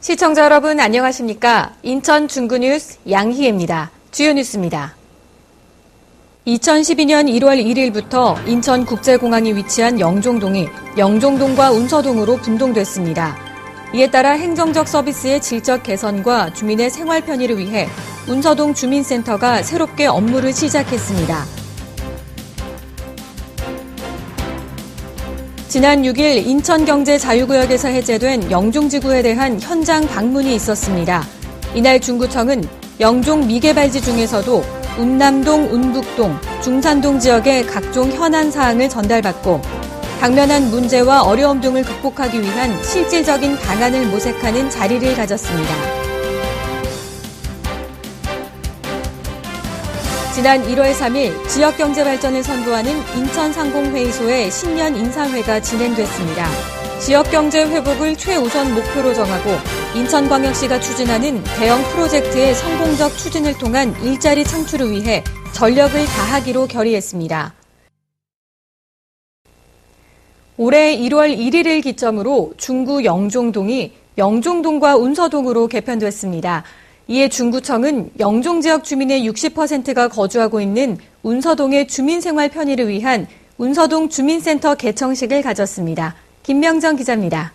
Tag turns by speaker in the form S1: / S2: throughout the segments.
S1: 시청자 여러분 안녕하십니까? 인천 중구뉴스 양희애입니다. 주요 뉴스입니다. 2012년 1월 1일부터 인천국제공항이 위치한 영종동이 영종동과 운서동으로 분동됐습니다. 이에 따라 행정적 서비스의 질적 개선과 주민의 생활 편의를 위해 운서동 주민센터가 새롭게 업무를 시작했습니다. 지난 6일 인천경제자유구역에서 해제된 영종지구에 대한 현장 방문이 있었습니다. 이날 중구청은 영종 미개발지 중에서도 운남동, 운북동, 중산동 지역의 각종 현안 사항을 전달받고 당면한 문제와 어려움 등을 극복하기 위한 실질적인 방안을 모색하는 자리를 가졌습니다. 지난 1월 3일 지역경제 발전을 선도하는 인천상공회의소의 신년 인사회가 진행됐습니다. 지역경제 회복을 최우선 목표로 정하고 인천광역시가 추진하는 대형 프로젝트의 성공적 추진을 통한 일자리 창출을 위해 전력을 다하기로 결의했습니다. 올해 1월 1일을 기점으로 중구 영종동이 영종동과 운서동으로 개편됐습니다. 이에 중구청은 영종 지역 주민의 60%가 거주하고 있는 운서동의 주민생활 편의를 위한 운서동 주민센터 개청식을 가졌습니다. 김명정 기자입니다.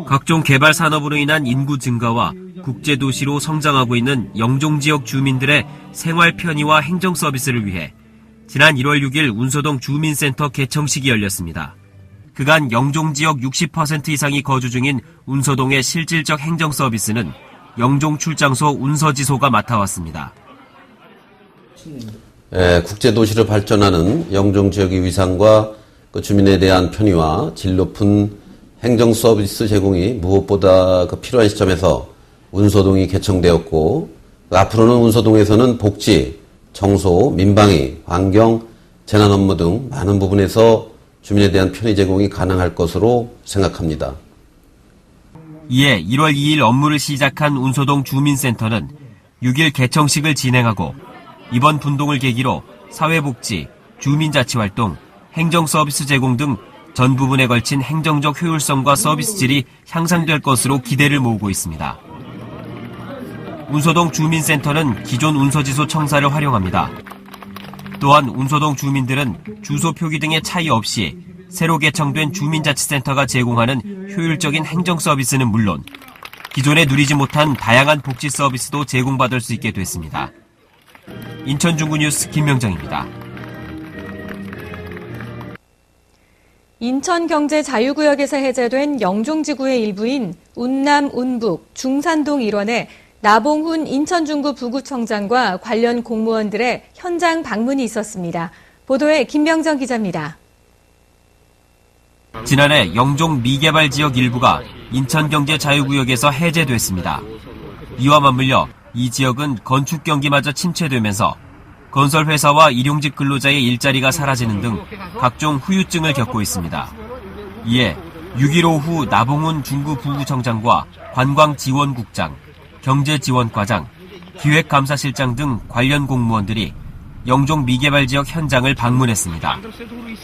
S2: 각종 개발 산업으로 인한 인구 증가와 국제도시로 성장하고 있는 영종 지역 주민들의 생활 편의와 행정 서비스를 위해 지난 1월 6일 운서동 주민센터 개청식이 열렸습니다. 그간 영종 지역 60% 이상이 거주 중인 운서동의 실질적 행정 서비스는 영종 출장소 운서지소가 맡아왔습니다.
S3: 국제도시로 발전하는 영종 지역의 위상과 그 주민에 대한 편의와 질 높은 행정 서비스 제공이 무엇보다 필요한 시점에서 운서동이 개청되었고 앞으로는 운서동에서는 복지, 청소, 민방위, 환경, 재난 업무 등 많은 부분에서 주민에 대한 편의 제공이 가능할 것으로 생각합니다.
S2: 이에 1월 2일 업무를 시작한 운서동 주민센터는 6일 개청식을 진행하고 이번 분동을 계기로 사회복지, 주민자치활동, 행정서비스 제공 등 전 부분에 걸친 행정적 효율성과 서비스 질이 향상될 것으로 기대를 모으고 있습니다. 운서동 주민센터는 기존 운서지소 청사를 활용합니다. 또한 운서동 주민들은 주소 표기 등의 차이 없이 새로 개청된 주민자치센터가 제공하는 효율적인 행정 서비스는 물론 기존에 누리지 못한 다양한 복지 서비스도 제공받을 수 있게 됐습니다. 인천 중구뉴스 김명정입니다.
S1: 인천경제자유구역에서 해제된 영종지구의 일부인 운남, 운북, 중산동 일원에 나봉훈 인천중구 부구청장과 관련 공무원들의 현장 방문이 있었습니다. 보도에 김명정 기자입니다.
S2: 지난해 영종 미개발 지역 일부가 인천경제자유구역에서 해제됐습니다. 이와 맞물려 이 지역은 건축 경기마저 침체되면서 건설회사와 일용직 근로자의 일자리가 사라지는 등 각종 후유증을 겪고 있습니다. 이에 6일 오후 나봉훈 중구 부구청장과 관광지원국장, 경제지원과장, 기획감사실장 등 관련 공무원들이 영종 미개발 지역 현장을 방문했습니다.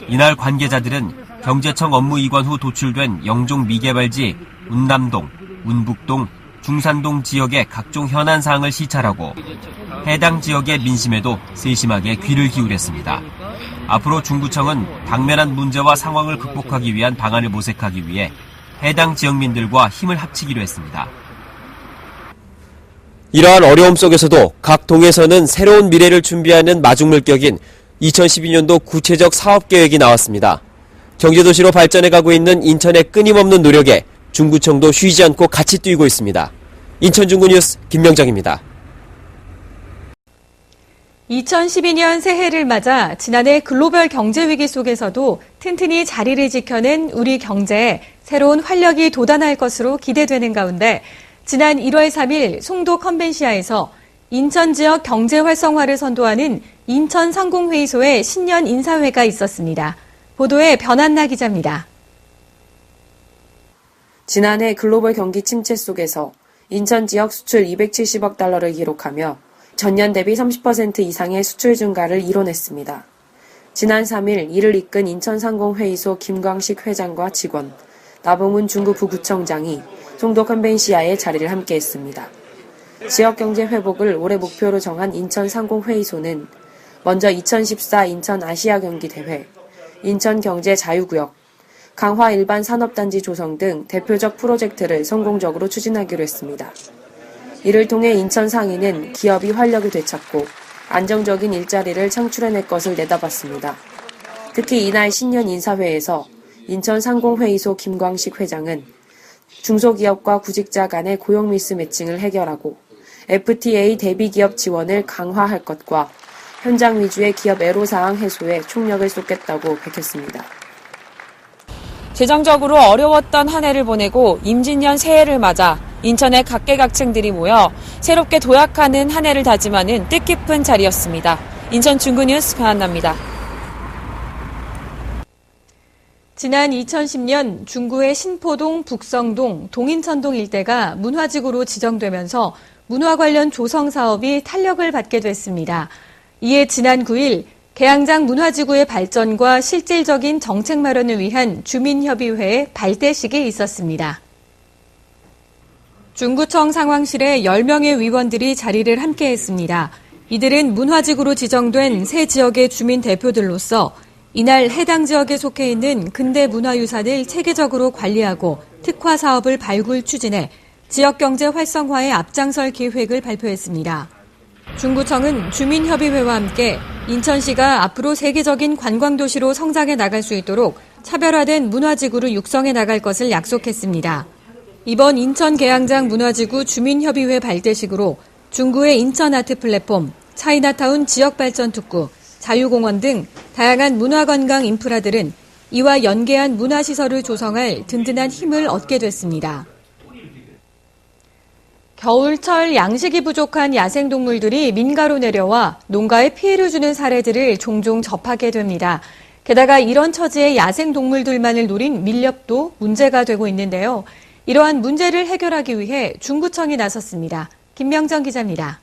S2: 이날 관계자들은 경제청 업무 이관 후 도출된 영종 미개발지 운남동, 운북동, 중산동 지역의 각종 현안 사항을 시찰하고 해당 지역의 민심에도 세심하게 귀를 기울였습니다. 앞으로 중구청은 당면한 문제와 상황을 극복하기 위한 방안을 모색하기 위해 해당 지역민들과 힘을 합치기로 했습니다.
S4: 이러한 어려움 속에서도 각 동에서는 새로운 미래를 준비하는 마중물격인 2012년도 구체적 사업계획이 나왔습니다. 경제도시로 발전해가고 있는 인천의 끊임없는 노력에 중구청도 쉬지 않고 같이 뛰고 있습니다. 인천 중구뉴스 김명정입니다.
S1: 2012년 새해를 맞아 지난해 글로벌 경제위기 속에서도 튼튼히 자리를 지켜낸 우리 경제에 새로운 활력이 돋아날 것으로 기대되는 가운데 지난 1월 3일 송도 컨벤시아에서 인천 지역 경제 활성화를 선도하는 인천상공회의소의 신년 인사회가 있었습니다. 보도에 변한나 기자입니다.
S5: 지난해 글로벌 경기 침체 속에서 인천 지역 수출 270억 달러를 기록하며 전년 대비 30% 이상의 수출 증가를 이뤄냈습니다. 지난 3일 이를 이끈 인천상공회의소 김광식 회장과 직원, 나봉훈 중구 부구청장이 송도 컨벤시아에 자리를 함께했습니다. 지역경제 회복을 올해 목표로 정한 인천상공회의소는 먼저 2014 인천 아시아경기대회, 인천경제자유구역, 강화 일반 산업단지 조성 등 대표적 프로젝트를 성공적으로 추진하기로 했습니다. 이를 통해 인천 상인은 기업이 활력을 되찾고 안정적인 일자리를 창출해낼 것을 내다봤습니다. 특히 이날 신년 인사회에서 인천상공회의소 김광식 회장은 중소기업과 구직자 간의 고용 미스매칭을 해결하고 FTA 대비기업 지원을 강화할 것과 현장 위주의 기업 애로사항 해소에 총력을 쏟겠다고 밝혔습니다.
S6: 재정적으로 어려웠던 한 해를 보내고 임진년 새해를 맞아 인천의 각계각층들이 모여 새롭게 도약하는 한 해를 다짐하는 뜻깊은 자리였습니다. 인천 중구뉴스 변한나입니다.
S1: 지난 2010년 중구의 신포동, 북성동, 동인천동 일대가 문화지구로 지정되면서 문화 관련 조성 사업이 탄력을 받게 됐습니다. 이에 지난 9일 계양장 문화지구의 발전과 실질적인 정책 마련을 위한 주민협의회의 발대식이 있었습니다. 중구청 상황실에 10명의 위원들이 자리를 함께했습니다. 이들은 문화지구로 지정된 세 지역의 주민 대표들로서 이날 해당 지역에 속해 있는 근대 문화유산을 체계적으로 관리하고 특화 사업을 발굴 추진해 지역경제 활성화에 앞장설 계획을 발표했습니다. 중구청은 주민협의회와 함께 인천시가 앞으로 세계적인 관광도시로 성장해 나갈 수 있도록 차별화된 문화지구를 육성해 나갈 것을 약속했습니다. 이번 인천 계양장 문화지구 주민협의회 발대식으로 중구의 인천 아트 플랫폼, 차이나타운 지역발전특구, 자유공원 등 다양한 문화관광 인프라들은 이와 연계한 문화시설을 조성할 든든한 힘을 얻게 됐습니다. 겨울철 양식이 부족한 야생동물들이 민가로 내려와 농가에 피해를 주는 사례들을 종종 접하게 됩니다. 게다가 이런 처지의 야생동물들만을 노린 밀렵도 문제가 되고 있는데요. 이러한 문제를 해결하기 위해 중구청이 나섰습니다. 김명정 기자입니다.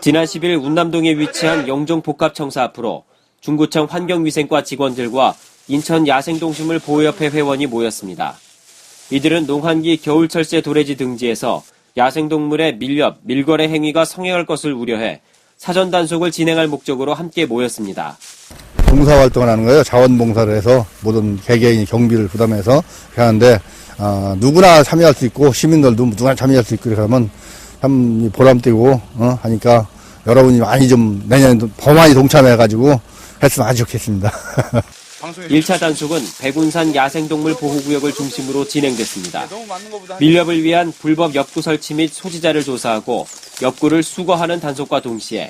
S4: 지난 10일 운남동에 위치한 영종복합청사 앞으로 중구청 환경위생과 직원들과 인천 야생동식물보호협회 회원이 모였습니다. 이들은 농한기 겨울철새 도래지 등지에서 야생동물의 밀렵, 밀거래 행위가 성행할 것을 우려해 사전 단속을 진행할 목적으로 함께 모였습니다.
S7: 봉사활동을 하는 거예요. 자원봉사를 해서 모든 개개인이 경비를 부담해서 하는데 누구나 참여할 수 있고 시민들도 누구나 참여할 수 있고 그러면 참 보람되고 하니까 여러분이 많이 좀 내년에도 더 많이 동참해가지고 했으면 아주 좋겠습니다.
S4: 1차 단속은 백운산 야생동물 보호구역을 중심으로 진행됐습니다. 밀렵을 위한 불법 엽구 설치 및 소지자를 조사하고 엽구를 수거하는 단속과 동시에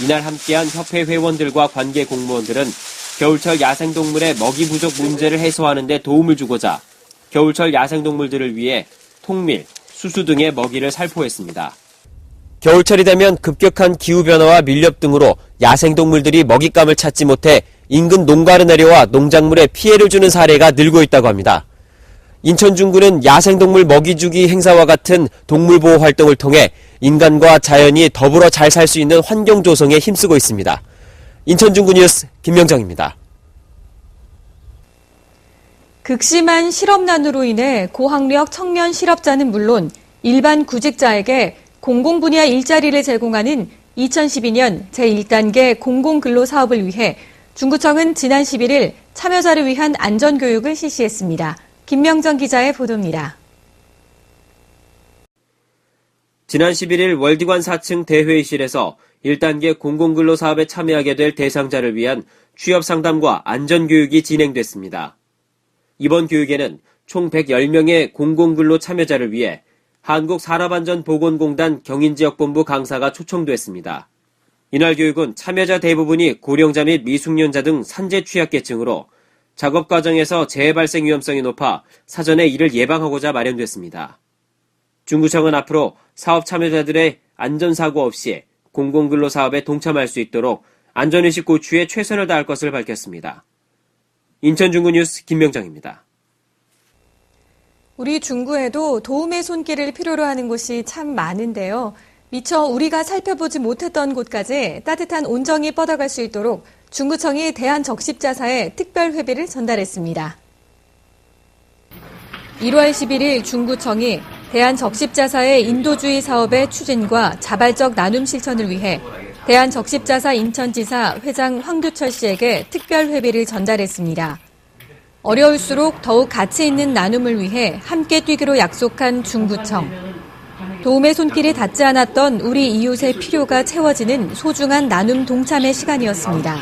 S4: 이날 함께한 협회 회원들과 관계 공무원들은 겨울철 야생동물의 먹이 부족 문제를 해소하는 데 도움을 주고자 겨울철 야생동물들을 위해 통밀, 수수 등의 먹이를 살포했습니다. 겨울철이 되면 급격한 기후변화와 밀렵 등으로 야생동물들이 먹잇감을 찾지 못해 인근 농가로 내려와 농작물에 피해를 주는 사례가 늘고 있다고 합니다. 인천 중구는 야생동물 먹이주기 행사와 같은 동물보호 활동을 통해 인간과 자연이 더불어 잘 살 수 있는 환경 조성에 힘쓰고 있습니다. 인천 중구 뉴스 김명정입니다.
S1: 극심한 실업난으로 인해 고학력 청년 실업자는 물론 일반 구직자에게 공공분야 일자리를 제공하는 2012년 제1단계 공공근로사업을 위해 중구청은 지난 11일 참여자를 위한 안전교육을 실시했습니다. 김명정 기자의 보도입니다.
S4: 지난 11일 월드관 4층 대회의실에서 1단계 공공근로사업에 참여하게 될 대상자를 위한 취업상담과 안전교육이 진행됐습니다. 이번 교육에는 총 110명의 공공근로 참여자를 위해 한국산업안전보건공단 경인지역본부 강사가 초청됐습니다. 이날 교육은 참여자 대부분이 고령자 및 미숙년자 등 산재 취약계층으로 작업 과정에서 재해 발생 위험성이 높아 사전에 이를 예방하고자 마련됐습니다. 중구청은 앞으로 사업 참여자들의 안전사고 없이 공공근로 사업에 동참할 수 있도록 안전의식 고취에 최선을 다할 것을 밝혔습니다. 인천 중구 뉴스 김명정입니다.
S1: 우리 중구에도 도움의 손길을 필요로 하는 곳이 참 많은데요. 미처 우리가 살펴보지 못했던 곳까지 따뜻한 온정이 뻗어갈 수 있도록 중구청이 대한적십자사에 특별 회비를 전달했습니다. 1월 11일 중구청이 대한적십자사의 인도주의 사업의 추진과 자발적 나눔 실천을 위해 대한적십자사 인천지사 회장 황규철 씨에게 특별 회비를 전달했습니다. 어려울수록 더욱 가치 있는 나눔을 위해 함께 뛰기로 약속한 중구청. 도움의 손길이 닿지 않았던 우리 이웃의 필요가 채워지는 소중한 나눔 동참의 시간이었습니다.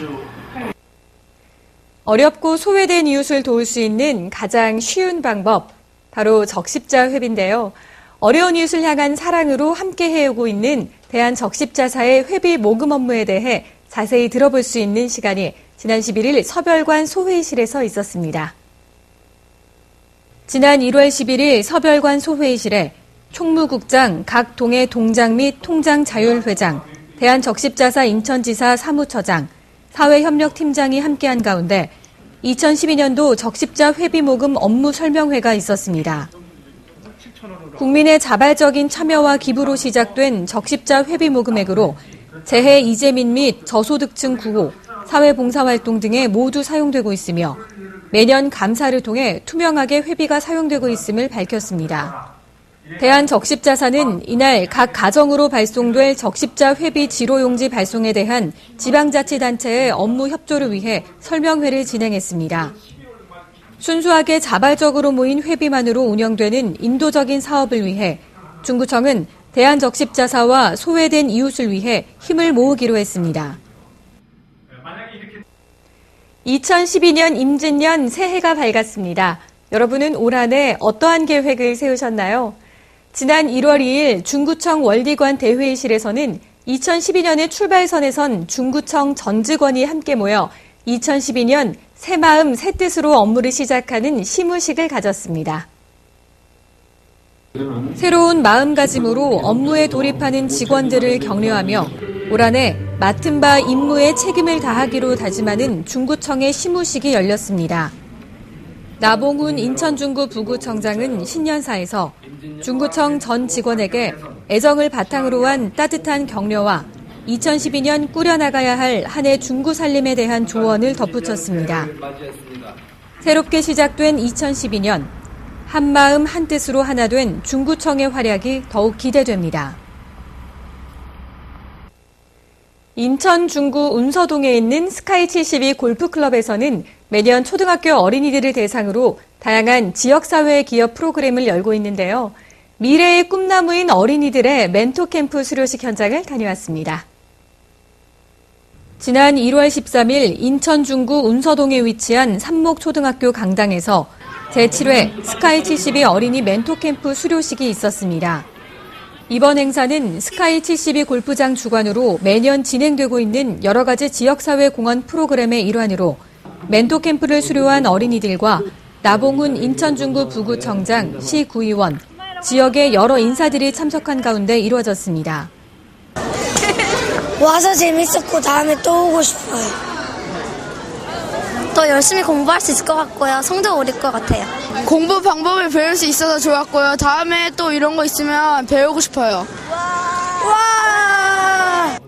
S1: 어렵고 소외된 이웃을 도울 수 있는 가장 쉬운 방법, 바로 적십자 회비인데요. 어려운 이웃을 향한 사랑으로 함께 해오고 있는 대한적십자사의 회비 모금 업무에 대해 자세히 들어볼 수 있는 시간이 지난 11일 서별관 소회의실에서 있었습니다. 지난 1월 11일 서별관 소회의실에 총무국장, 각 동의 동장 및 통장 자율회장, 대한적십자사 인천지사 사무처장, 사회협력팀장이 함께한 가운데 2012년도 적십자 회비 모금 업무 설명회가 있었습니다. 국민의 자발적인 참여와 기부로 시작된 적십자 회비 모금액으로 재해 이재민 및 저소득층 구호, 사회봉사활동 등에 모두 사용되고 있으며 매년 감사를 통해 투명하게 회비가 사용되고 있음을 밝혔습니다. 대한적십자사는 이날 각 가정으로 발송될 적십자 회비 지로용지 발송에 대한 지방자치단체의 업무 협조를 위해 설명회를 진행했습니다. 순수하게 자발적으로 모인 회비만으로 운영되는 인도적인 사업을 위해 중구청은 대한적십자사와 소외된 이웃을 위해 힘을 모으기로 했습니다. 2012년 임진년 새해가 밝았습니다. 여러분은 올 한 해 어떠한 계획을 세우셨나요? 지난 1월 2일 중구청 월리관 대회의실에서는 2012년의 출발선에 선 중구청 전 직원이 함께 모여 2012년 새 마음 새 뜻으로 업무를 시작하는 시무식을 가졌습니다. 새로운 마음가짐으로 업무에 돌입하는 직원들을 격려하며 올 한 해 맡은 바 임무에 책임을 다하기로 다짐하는 중구청의 시무식이 열렸습니다. 나봉훈 인천중구 부구청장은 신년사에서 중구청 전 직원에게 애정을 바탕으로 한 따뜻한 격려와 2012년 꾸려나가야 할 한 해 중구 살림에 대한 조언을 덧붙였습니다. 새롭게 시작된 2012년, 한마음 한뜻으로 하나 된 중구청의 활약이 더욱 기대됩니다. 인천 중구 운서동에 있는 스카이72 골프클럽에서는 매년 초등학교 어린이들을 대상으로 다양한 지역사회 기업 프로그램을 열고 있는데요. 미래의 꿈나무인 어린이들의 멘토 캠프 수료식 현장을 다녀왔습니다. 지난 1월 13일 인천 중구 운서동에 위치한 삼목초등학교 강당에서 제7회 스카이72 어린이 멘토 캠프 수료식이 있었습니다. 이번 행사는 스카이72 골프장 주관으로 매년 진행되고 있는 여러 가지 지역사회 공헌 프로그램의 일환으로 멘토 캠프를 수료한 어린이들과 나봉훈 인천중구 부구청장, 시구의원, 지역의 여러 인사들이 참석한 가운데 이루어졌습니다.
S8: 와서 재밌었고 다음에 또 오고 싶어요. 더 열심히 공부할 수 있을 것 같고요. 성적 오를 것 같아요.
S9: 공부 방법을 배울 수 있어서 좋았고요. 다음에 또 이런 거 있으면 배우고 싶어요. 와!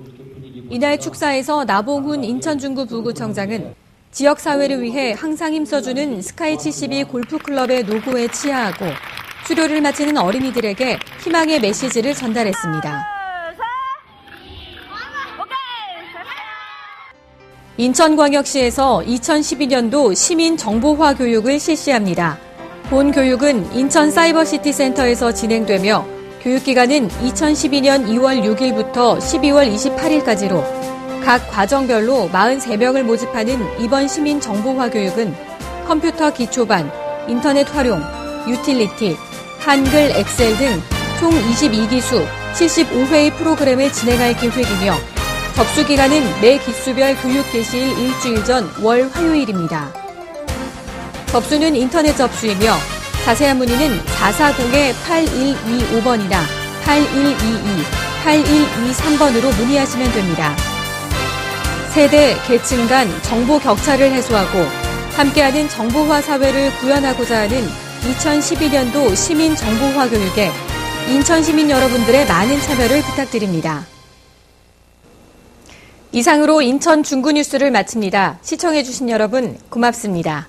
S1: 이날 축사에서 나봉훈 인천중구 부구청장은 지역사회를 위해 항상 힘써주는 스카이72 골프클럽의 노고에 치하하고 수료를 마치는 어린이들에게 희망의 메시지를 전달했습니다. 인천광역시에서 2012년도 시민정보화 교육을 실시합니다. 본 교육은 인천사이버시티 센터에서 진행되며 교육기간은 2012년 2월 6일부터 12월 28일까지로 각 과정별로 43명을 모집하는 이번 시민정보화 교육은 컴퓨터 기초반, 인터넷 활용, 유틸리티, 한글, 엑셀 등 총 22기수 75회의 프로그램을 진행할 계획이며 접수기간은 매 기수별 교육 개시일 일주일 전 월 화요일입니다. 접수는 인터넷 접수이며 자세한 문의는 440-8125번이나 8122-8123번으로 문의하시면 됩니다. 세대, 계층 간 정보 격차를 해소하고 함께하는 정보화 사회를 구현하고자 하는 2012년도 시민 정보화 교육에 인천 시민 여러분들의 많은 참여를 부탁드립니다. 이상으로 인천 중구 뉴스를 마칩니다. 시청해주신 여러분 고맙습니다.